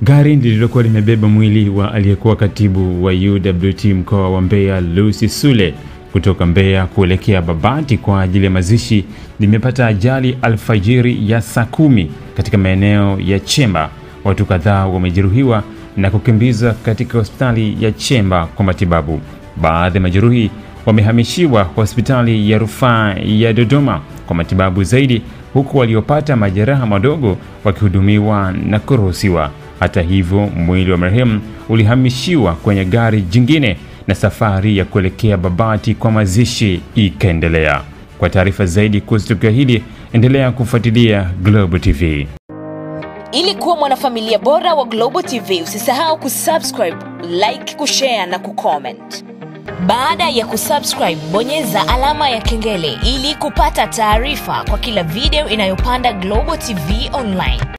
Gari lililokuwa limebeba mwili wa aliyekuwa katibu wa UWT mkoa wa Mbeya Lucy Sule kutoka Mbeya kuelekea Babati kwa ajili ya mazishi limepata ajali alfajiri ya saa 10 katika maeneo ya Chemba. Watu kadhaa wamejeruhiwa na kukimbizwa katika hospitali ya Chemba kwa matibabu. Baadhi ya majeruhi wamehamishiwa hospitali ya rufaa ya Dodoma kwa matibabu zaidi, huku waliopata majeraha madogo wakihudumiwa na kuruhusiwa. Hata hivyo, mwili wa marehemu ulihamishiwa kwenye gari jingine na safari ya kuelekea Babati kwa mazishi ikaendelea. Kwa taarifa zaidi kuhusu tukio hili, endelea kufuatilia Global TV. Ili kuwa mwanafamilia bora wa Global TV, usisahau kusubscribe, like, kushare na kucomment. Baada ya kusubscribe, bonyeza alama ya kengele ili kupata taarifa kwa kila video inayopanda Global TV Online.